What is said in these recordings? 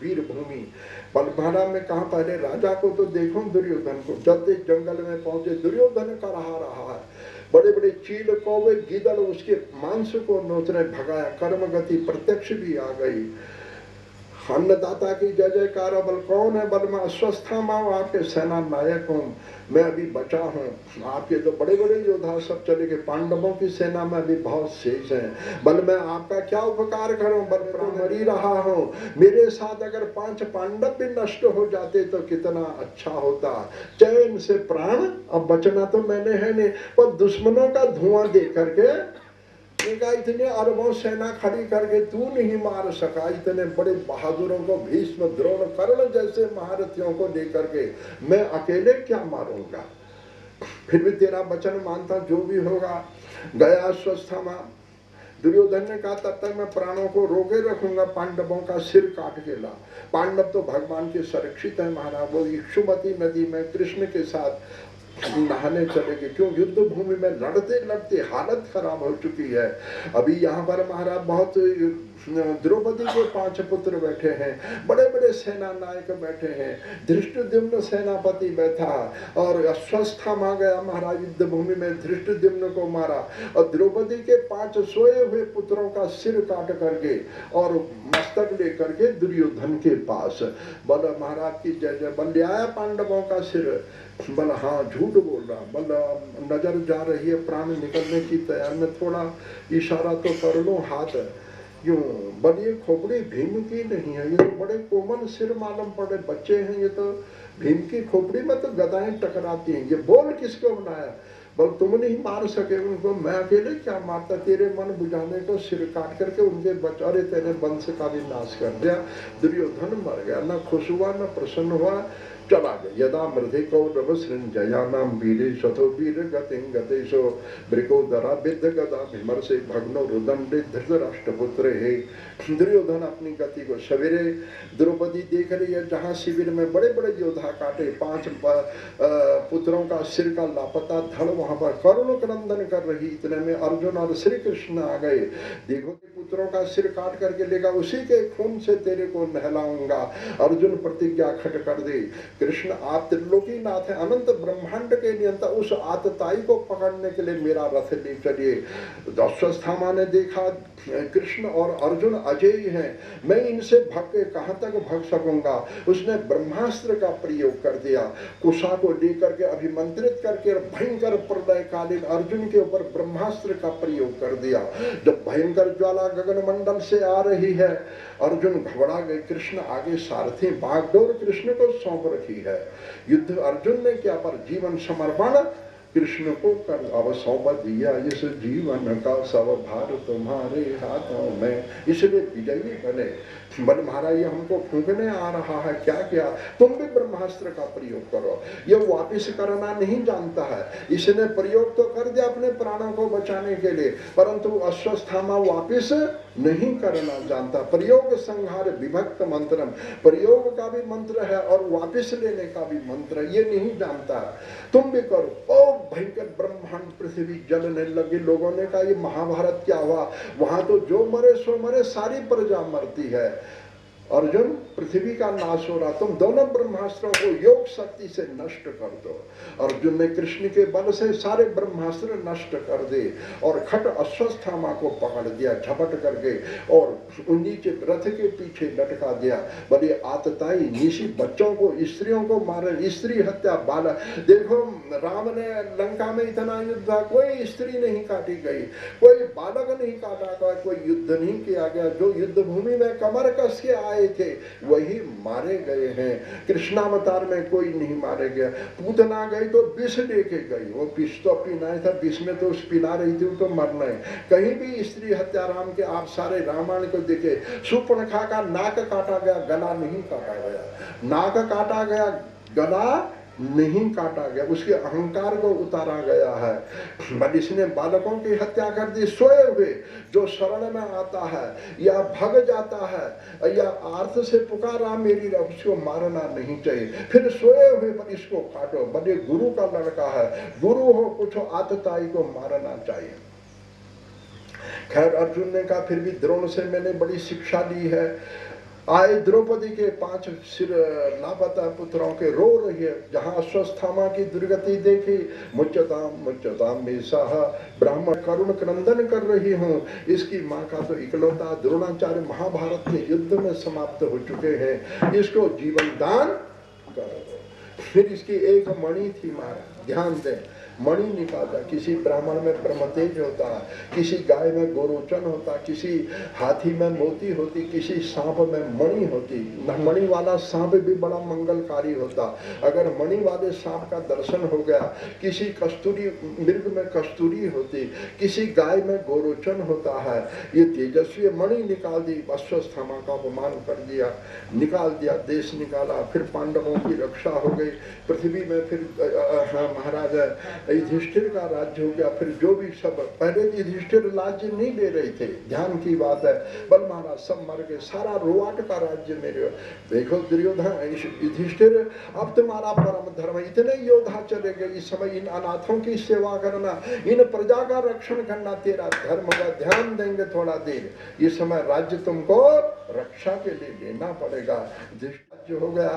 वीर भूमि। बलभारा में कहा पहले राजा को तो देखो दुर्योधन को, जब तक जंगल में पहुंचे दुर्योधन का रहा है, बड़े बड़े चील कौवे गिदड़ उसके मांस को नोचने भगाया, कर्म गति प्रत्यक्ष भी आ गई। अन्नदाता की जय जयकार। बल कौन है? बल मैं अस्वस्थामा हूँ, आपके सेना नायक हूँ, मैं अभी बचा हूँ। आपके तो बड़े बड़े योद्धा सब चले गए, पांडवों की सेना में अभी बहुत शेष है। बल मैं आपका क्या उपकार करूं? बल प्राण मरी रहा हूँ, मेरे साथ अगर 5 पांडव भी नष्ट हो जाते तो कितना अच्छा होता। चैन से प्राण, अब बचना तो मैंने है नहीं, पर दुश्मनों का धुआं दे करके इतने अरबों सेना खड़ी करके तू नहीं मार सका, इतने बड़े बहादुरों को, भीष्म द्रोण कर्ण जैसे महारथियों को लेकर के मैं अकेले क्या मारूंगा? फिर भी तेरा वचन मानता, जो भी होगा। गया स्वस्थमा। दुर्योधन ने कहा तब तक मैं प्राणों को रोके रखूंगा, पांडवों का सिर काट के ला। पांडव तो भगवान के सुरक्षित है महाराज, वो इक्षुमती नदी में कृष्ण के साथ नहाने चले गए। क्यों? युद्ध भूमि में लड़ते लड़ते हालत खराब हो चुकी है। अभी यहाँ पर महाराज बहुत द्रौपदी के 5 पुत्र बैठे हैं, बड़े बड़े सेना नायक बैठे हैं, धृष्टद्युम्न सेनापति बैठा और अस्वस्थामा गया महाराज युद्ध भूमि में, धृष्टद्युम्न को मारा और द्रौपदी के 5 सोए हुए पुत्रों का सिर काट करके और मस्तक लेकर के दुर्योधन के पास। बोला महाराज की जय जय। बल आया पांडवों का सिर। बल हाँ झूठ बोल रहा। बल नजर जा रही है, प्राण निकलने की तैयार में, थोड़ा इशारा तो कर लो हाथ। यूं बल ये खोपड़ी भीम की नहीं है, ये तो बड़े कोमल सिर मालूम पड़े, बच्चे हैं ये तो। भीम की खोपड़ी में तो गदाएं टकराती हैं, ये बोल किसको बनाया? बल तुम नहीं मार सके उनको, मैं अकेले क्या मारता? तेरे मन बुझाने को सिर काट करके उनके बचारे तेरे वंश का भी नाश कर दिया। दुर्योधन मर गया, न खुश हुआ न प्रसन्न हुआ, चला गया। यदा मृधे कौरव सृंजयानाम वीरे शतो वीर गतिं गतेशो ब्रिकोदरा विद्ध गदा विमर्शे भग्नो रुदंडे धृतराष्ट्रपुत्रे। हे दुर्योधन अपनी गति को, सवेरे द्रौपदी देख रही है जहां शिविर में बड़े बड़े योद्धा काटे, 5 पुत्रों का सिर का लापता धड़ वहां पर करुण क्रंदन कर रही, इतने में अर्जुन और श्री कृष्ण आ गए। देखो पुत्रों का सिर काट करके लेगा, उसी के खून से तेरे को नहलाऊंगा। अर्जुन प्रतिज्ञा खट कर दे। कृष्ण आप त्रिलोकीनाथ है, अनंत ब्रह्मांड के नियंता, उस आतताई को पकड़ने के लिए मेरा रथ ले चलिए। अश्वस्थामा ने देखा कृष्ण और अर्जुन अजय हैं, मैं इनसे भाग के कहां तक भाग सकूंगा। उसने ब्रह्मास्त्र का प्रयोग कर दिया, कुशा को लेकर के अभिमंत्रित करके भयंकर प्रलयकालीन अर्जुन के ऊपर ब्रह्मास्त्र का प्रयोग कर दिया। जब भयंकर ज्वाला गगन मंडल से आ रही है, अर्जुन घबरा गए। कृष्ण आगे सारथी बागडोर कृष्ण को सौंप रखी है। युद्ध अर्जुन ने क्या पर जीवन समर्पण कृष्ण को कर अब सौंप दिया। इस जीवन का सब भार तुम्हारे हाथों में, इसलिए विजयी बने। बल महाराज ये हमको फूंकने आ रहा है, क्या क्या? तुम भी ब्रह्मास्त्र का प्रयोग करो। ये वापिस करना नहीं जानता है, इसने प्रयोग तो कर दिया अपने प्राणों को बचाने के लिए, परंतु अश्वस्थामा वापिस नहीं करना जानता। प्रयोग संहार विभक्त मंत्रम, प्रयोग का भी मंत्र है और वापिस लेने का भी मंत्र, ये नहीं जानता। तुम भी करो। ओ भयंकर ब्रह्मांड पृथ्वी जलने लगी। लोगों ने कहा ये महाभारत क्या हुआ? वहां तो जो मरे सो मरे, सारी प्रजा मरती है। अर्जुन पृथ्वी का नाश हो रहा, तुम दोनों ब्रह्मास्त्रों को योग शक्ति से नष्ट कर दो। अर्जुन ने कृष्ण के बल से सारे ब्रह्मास्त्र नष्ट कर दे और खट अश्वस्थामा को पकड़ दिया झपट करके और नीचे रथ के पीछे लटका दिया। बड़े आतताई निशी बच्चों को, स्त्रियों को मारे, स्त्री हत्या, बाल। देखो राम ने लंका में इतना युद्ध, कोई स्त्री नहीं काटी गई, कोई बालक नहीं काटा गया, कोई युद्ध नहीं किया गया। जो युद्ध भूमि में कमर कस के आए थे वही मारे गए हैं। कृष्णावतार में कोई नहीं मारे गया। पूतना गई तो विष लेके गई, वो विष तो पीना था, विष में तो पिला रही थी, तो मरना है। कहीं भी स्त्री हत्या राम के आप सारे रामायण को देखे। शूर्पणखा का नाक काटा गया, गला नहीं काटा गया। नाक काटा गया, गला नहीं काटा गया, उसके अहंकार को उतारा गया है। बट इसने बालकों की हत्या कर दी। सोए हुए जो शरण में आता है या भग जाता है या आर्थ से पुकारा मेरी, उसको मारना नहीं चाहिए। फिर सोए हुए पर इसको काटो। बड़े गुरु का लड़का है, गुरु हो कुछ आतताई को मारना चाहिए। खैर अर्जुन ने कहा फिर भी द्रोण से मैंने बड़ी शिक्षा ली है। आए द्रौपदी के 5 सिर लापता पुत्रों के रो रही है। जहाँ अश्वस्थामा की दुर्गति देखी, मुच्यताम मेषाह, ब्राह्मण करुण क्रंदन कर रही हूँ। इसकी माँ का तो इकलौता द्रोणाचार्य महाभारत के युद्ध में समाप्त हो चुके हैं, इसको जीवन दान कर दो। फिर इसकी एक मणि थी माँ, ध्यान दें, मणि निकालता। किसी ब्राह्मण में ब्रह्मतेज होता, किसी गाय में गोरोचन होता, किसी हाथी में मोती होती, किसी सांप में मणि होती। मणि वाला सांप भी बड़ा मंगलकारी होता। अगर मणि वाले सांप का दर्शन हो गया, किसी कस्तूरी मृग में कस्तूरी होती, किसी गाय में गोरोचन होता है। ये तेजस्वी मणि निकाल दी, अश्वस्थामा का अपमान कर दिया, निकाल दिया, देश निकाला। फिर पांडवों की रक्षा हो गई पृथ्वी में। फिर महाराज युधिष्ठिर का राज्य हो गया। फिर जो भी सब, पहले युधिष्ठिर राज्य नहीं ले रहे थे, ध्यान की बात है, बल महाराज सब मर गए, सारा रोआट का राज्य मेरे। देखो दुर्योधन, युधिष्ठिर, अब तुम्हारा परम धर्म, इतने योद्धा चले गए, इस समय इन अनाथों की सेवा करना, इन प्रजा का रक्षण करना तेरा धर्म का, ध्यान देंगे थोड़ा देर, इस समय राज्य तुमको रक्षा के लिए लेना पड़ेगा। जो हो गया,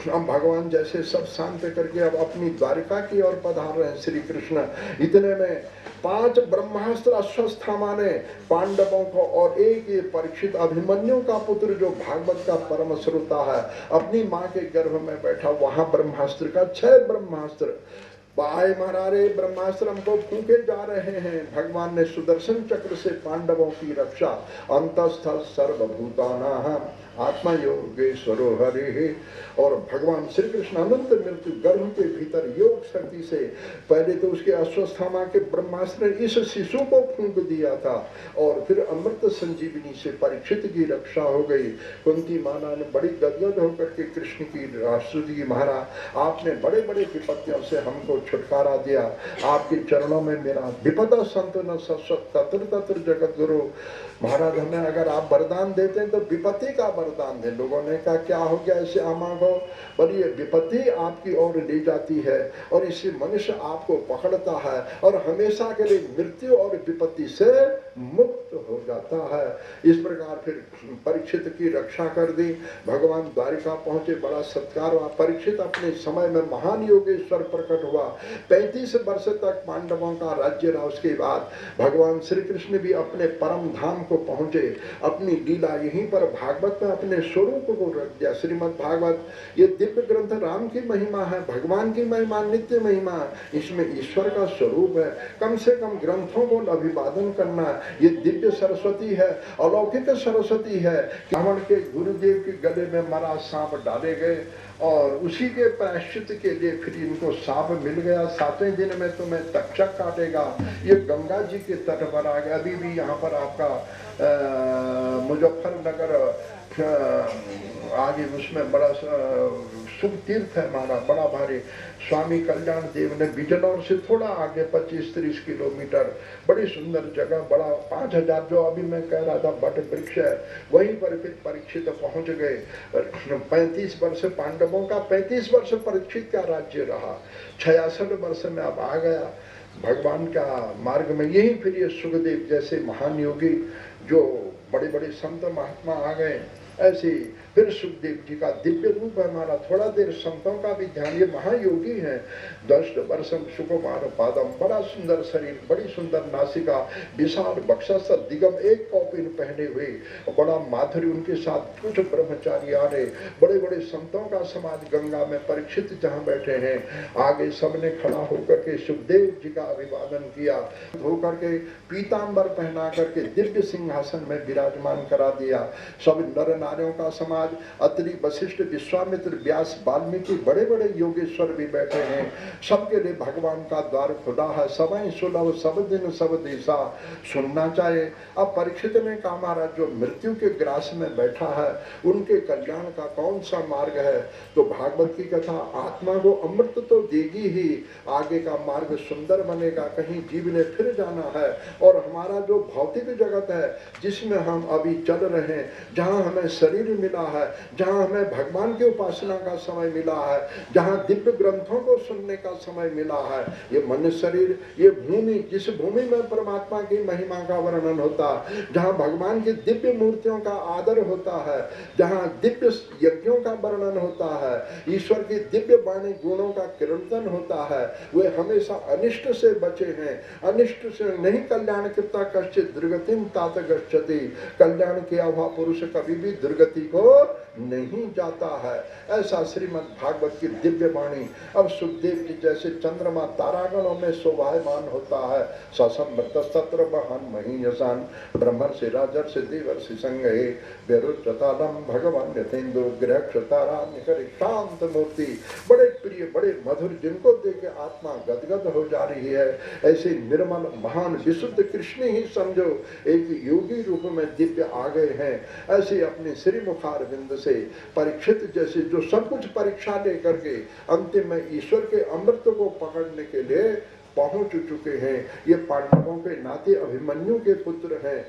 हम भगवान जैसे सब शांत करके अब अपनी द्वारिका की ओर पधार रहे हैं श्री कृष्ण। इतने में 5 ब्रह्मास्त्र अश्वस्थामा ने पांडवों को, और एक ये परीक्षित अभिमन्यु का पुत्र जो भागवत का परम श्रोता है, अपनी माँ के गर्भ में बैठा, वहां ब्रह्मास्त्र का 6 ब्रह्मास्त्र बाय महारारे ब्रह्मास्त्र हमको फूके जा रहे हैं। भगवान ने सुदर्शन चक्र से पांडवों की रक्षा, अंतस्थ सर्वभूतानां आत्मा योगेश्वरो हरि। और भगवान श्री कृष्ण अनंत मृत्यु गर्भ के भीतर योग शक्ति से, पहले तो उसके अश्वस्थामा के ब्रह्मास्त्र ने इस शिशु को फूंक दिया था, और फिर अमृत संजीवनी से परीक्षित की रक्षा हो गई। कुंती माता ने बड़ी गदगद होकर के कृष्ण की स्तुति की, महाराज आपने बड़े बड़े विपत्तियों से हमको छुटकारा दिया, आपके चरणों में मेरा विपदा संतन तत्र तत्र जगत गुरु। महाराज हमें अगर आप वरदान देते हैं तो विपत्ति का वरदान दे। लोगों ने कहा क्या हो गया ऐसे आमा को, बोलिए विपत्ति आपकी ओर ले जाती है और इससे मनुष्य आपको पकड़ता है और हमेशा के लिए मृत्यु और विपत्ति से मुक्त हो जाता है। इस प्रकार फिर परीक्षित की रक्षा कर दी। भगवान द्वारिका पहुंचे, बड़ा सत्कार हुआ। परीक्षित अपने समय में महान योगेश्वर प्रकट हुआ। 35 वर्ष तक पांडवों का राज्य रहा। उसके बाद भगवान श्री कृष्ण भी अपने परम धाम को पहुंचे। अपनी लीला यहीं पर भागवत में अपने स्वरूप को रख दिया। श्रीमद् भागवत ये दिव्य ग्रंथ राम की महिमा है, भगवान की महिमा, नित्य महिमा, इसमें ईश्वर का स्वरूप है। कम से कम ग्रंथों को अभिवादन करना, ये दिव्य सरस्वती है, अलौकिक सरस्वती है। रावण के गुरुदेव के गले में मरा सांप डाले गए और उसी के प्रायश्चित के लिए फिर इनको सांप मिल गया। 7वें दिन में तुम्हें तक्षक काटेगा। ये गंगा जी के तट पर आ गया। अभी भी यहाँ पर आपका मुजफ्फरनगर आगे उसमें बड़ा शुभ तीर्थ है हमारा, बड़ा भारी। स्वामी कल्याण देव ने बिजनौर से थोड़ा आगे 25-30 किलोमीटर, बड़ी सुंदर जगह, बड़ा 5000 जो अभी मैं कह रहा था बट वृक्ष है, वहीं पर फिर परीक्षित पहुंच गए। 35 वर्ष पांडवों का, 35 वर्ष परीक्षित का राज्य रहा। 66 वर्ष में अब आ गया भगवान का मार्ग में। यही फिर ये सुखदेव जैसे महान योगी, जो बड़े बड़े संत महात्मा आ गए, ऐसे फिर सुखदेव जी का दिव्य रूप है हमारा। थोड़ा देर संतों का भी ध्यान, ये महायोगी हैं। 10 वर्षम सुकुमार पादम, बड़ा सुंदर शरीर, बड़ी सुंदर नासिका, विशाल बक्षस, दिगम, एक कौपिन पहने हुए, बड़ा माधुर्य। उनके साथ कुछ ब्रह्मचारी आ रहे, बड़े बड़े संतों का समाज गंगा में। परीक्षित जहाँ बैठे हैं, आगे सबने खड़ा होकर के सुखदेव जी का अभिवादन किया, होकर के पीताम्बर पहना करके दिव्य सिंहासन में विराजमान करा दिया। सब नर नारियों का समाज, अत्रि, वशिष्ठ, विश्वामित्र, व्यास, वाल्मीकि, बड़े बड़े योगेश्वर भी बैठे हैं। सबके लिए भगवान का द्वार खुला है। समय सुलभ सब दिन सब दिशा, सुनना चाहे। अब परीक्षित ने कहा महाराज जो मृत्यु के ग्रास में बैठा है, उनके कल्याण का कौन सा मार्ग है? तो भागवत की कथा आत्मा को अमृत तो देगी ही, आगे का मार्ग सुंदर बनेगा। कहीं जीव ने फिर जाना है, और हमारा जो भौतिक जगत है जिसमें हम अभी चल रहे हैं, जहाँ हमें शरीर मिला है, जहाँ हमें भगवान की उपासना का समय मिला है, जहाँ दिव्य ग्रंथों को सुनने का समय मिला है, ये मन शरीर, ये भूमि, जिस भूमि में परमात्मा की महिमा का वर्णन होता है, जहाँ भगवान की दिव्य मूर्तियों का आदर होता है, जहाँ दिव्य यज्ञों का वर्णन होता है, ईश्वर की दिव्य वाणी गुणों का कीर्तन होता है, वे हमेशा अनिष्ट से बचे हैं। अनिष्ट से नहीं, कल्याण कृता कश्चित् दुर्गतिम तात गच्छति। कल्याण किया हुआ पुरुष कभी भी दुर्गति को नहीं जाता है। ऐसा श्रीमद् भागवत की दिव्य वाणी अब सुखदेव जी जैसे चंद्रमा तारागणों में शोभायमान होता है। ससंभृत सत्र महान महीयसान ब्रह्मर्षि राजर्षि देवर्षि संगहे बेरुचतालम भगवान यथेन्दु ग्रह क्षतारा निकर शांत मूर्ति, बड़े प्रिय, बड़े मधुर, जिनको देख के आत्मा गदगद हो जा रही है। ऐसे निर्मल महान विशुद्ध कृष्ण ही समझो एक योगी रूप में दिव्य आ गए हैं। ऐसे अपने श्री मुखारविंद से परीक्षित जैसे जो सब कुछ परीक्षा लेकर के अंतिम में ईश्वर के अमृत को पकड़ने के लिए पहुंच चुके हैं। ये पांडवों के नाते अभिमन्यु के पुत्र हैं,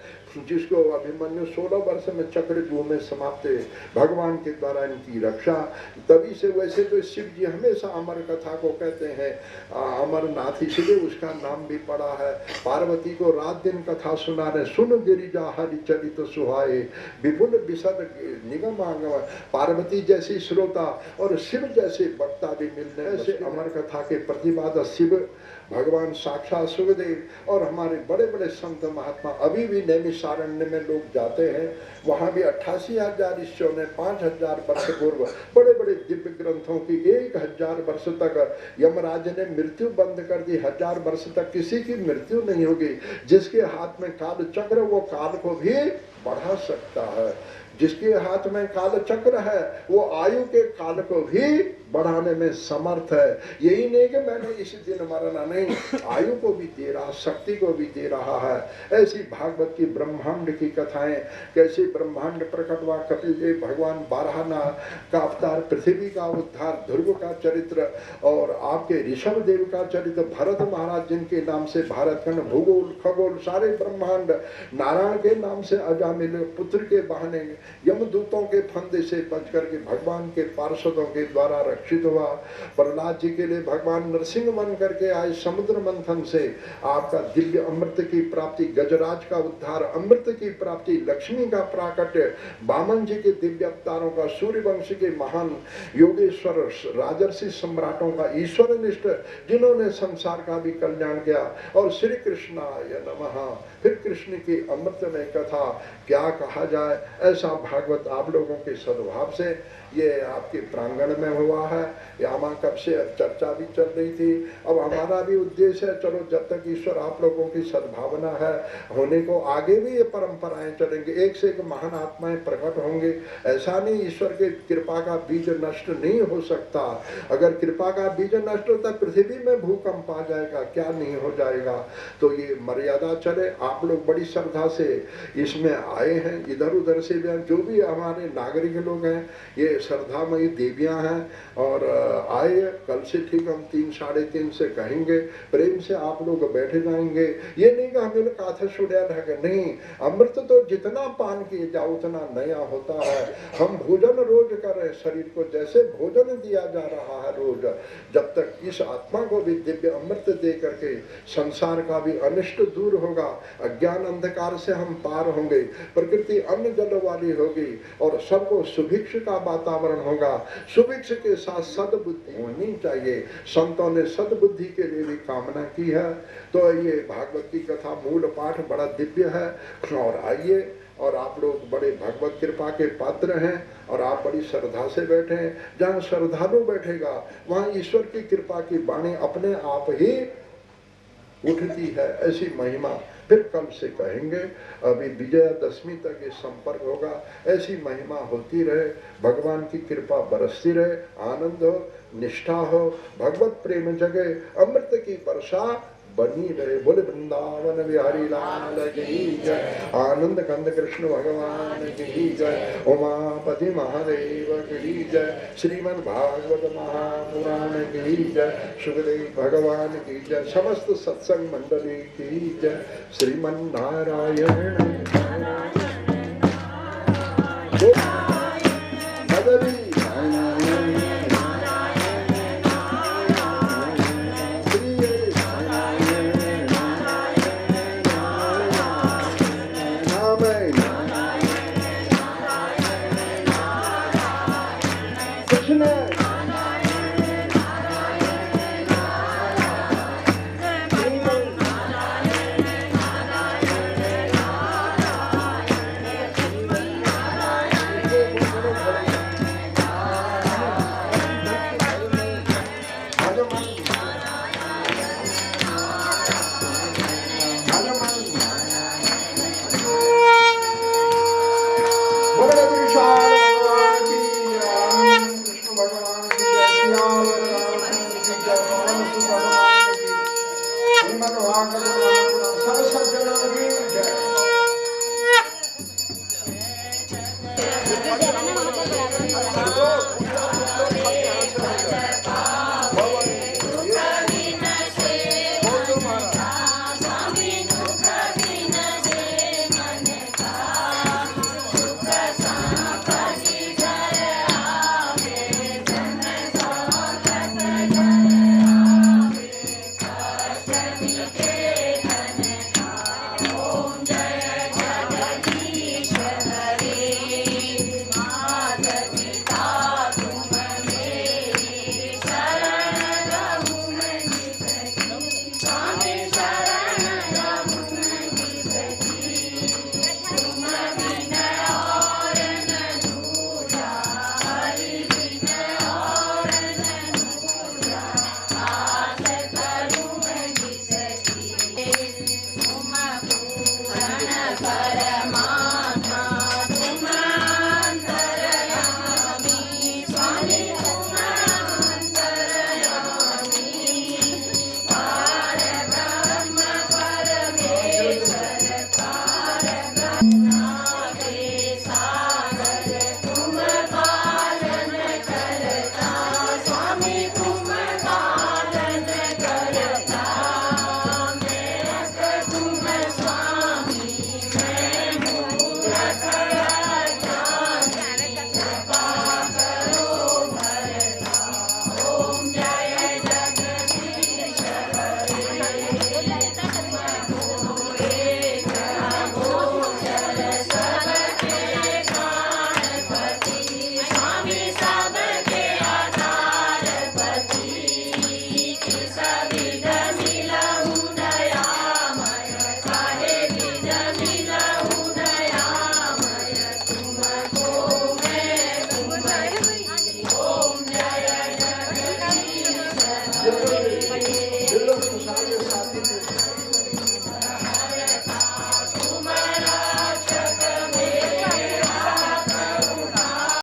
जिसको अभिमन्यु 16 वर्ष में चक्रव्यूह में समाप्त भगवान के द्वारा इनकी रक्षा। तभी से वैसे तो शिव जी हमेशा अमर कथा को कहते हैं, अमरनाथ इसलिए उसका नाम भी पड़ा है। पार्वती को रात दिन कथा सुना रहे, सुन गिरिजा हरि चरित सुहाए विपुल विशद निगमागम। पार्वती जैसी श्रोता और शिव जैसे वक्ता भी मिलने, ऐसे अमर कथा के प्रतिपादक शिव भगवान साक्षात सुखदेव और हमारे बड़े बड़े संत महात्मा अभी भी नैमिषारण्य में लोग जाते हैं। वहाँ भी 88,000 ईश्वर ने 5,000 वर्ष पूर्व बड़े बड़े दिव्य ग्रंथों की 1,000 वर्ष तक यमराज ने मृत्यु बंद कर दी। 1000 वर्ष तक किसी की मृत्यु नहीं होगी। जिसके हाथ में काल चक्र वो काल को भी बढ़ा सकता है। जिसके हाथ में काल चक्र है वो आयु के काल को भी बढ़ाने में समर्थ है। यही नहीं कि मैंने इस दिन मरना, नहीं, आयु को भी दे रहा, शक्ति को भी दे रहा है। ऐसी भागवत की ब्रह्मांड की कथाएं, कैसे ब्रह्मांड प्रकट हुआ, कपिल देव भगवान बारहना का अवतार, पृथ्वी का उद्धार, ध्रुव का चरित्र और आपके ऋषभ देव का चरित्र, भरत महाराज जिनके नाम से भारतखंड, भूगोल, खगोल, सारे ब्रह्मांड, नारायण के नाम से अजामिल पुत्र के बहाने यमदूतों के फंदे से बच करके भगवान के पार्षदों के द्वारा रक्षित हुआ। प्रहलाद जी के लिए भगवान नरसिंह बन करके आए। समुद्र मंथन से आपका दिव्य अमृत की प्राप्ति, गजराज का उद्धार, अमृत की प्राप्ति, लक्ष्मी का प्राकट्य, वामन जी के दिव्य अवतारों का, सूर्यवंश के महान योगेश्वर राजर्षि सम्राटों का, ईश्वर निष्ठ जिन्होंने संसार का भी कल्याण किया, और श्री कृष्णाय नमः। फिर कृष्ण की अमृतमय कथा क्या कहा जाए। ऐसा भागवत आप लोगों के सद्भाव से ये आपके प्रांगण में हुआ है। यहाँ कब से चर्चा भी चल रही थी। अब हमारा भी उद्देश्य है, चलो जब तक ईश्वर आप लोगों की सद्भावना है होने को, आगे भी ये परंपराएं चलेंगे, एक से एक महान आत्माएं प्रकट होंगे। ऐसा नहीं, ईश्वर के कृपा का बीज नष्ट नहीं हो सकता। अगर कृपा का बीज नष्ट होता पृथ्वी में भूकंप आ जाएगा, क्या नहीं हो जाएगा। तो ये मर्यादा चले। आप लोग बड़ी श्रद्धा से इसमें आए हैं, इधर उधर से भी, जो भी हमारे नागरिक लोग हैं, ये श्रद्धामयी देवियां हैं और आए। कल से ठीक हम 3 साढ़े 3 से कहेंगे, प्रेम से आप लोग बैठे जाएंगे। ये नहीं कि हमें काथा छुड़िया रहेगा, नहीं, अमृत तो जितना पान किए जाओ उतना नया होता है। हम भोजन रोज कर रहे, शरीर को जैसे भोजन दिया जा रहा है रोज, जब तक इस आत्मा को भी दिव्य अमृत दे करके संसार का भी अनिष्ट दूर होगा, अज्ञान अंधकार से हम पार होंगे, प्रकृति अन्न जल वाली होगी और सबको सुभिक्ष का वातावरण होगा। सुभिक्ष के साथ सद्बुद्धि होनी चाहिए। संतों ने सद्बुद्धि के लिए भी कामना की है। तो ये भागवत की कथा मूल पाठ बड़ा दिव्य है। और आइए, और आप लोग बड़े भगवत कृपा के पात्र हैं और आप बड़ी श्रद्धा से बैठे हैं। जहाँ श्रद्धालु बैठेगा वहाँ ईश्वर की कृपा की वाणी अपने आप ही उठती है। ऐसी महिमा फिर कल से कहेंगे। अभी विजयादशमी तक ये संपर्क होगा। ऐसी महिमा होती रहे, भगवान की कृपा बरसती रहे, आनंद हो, निष्ठा हो, भगवत प्रेम जगे, अमृत की वर्षा बनी रहे। बोले वृंदावन बिहारी लाल की जय, आनंद कंद कृष्ण भगवान की जय, उमापति महादेव की जय, श्रीमद् भागवत महापुराण की जय, सुखदेव भगवान की जय, समस्त सत्संग मंडली की जय। श्रीमन् नारायण बोल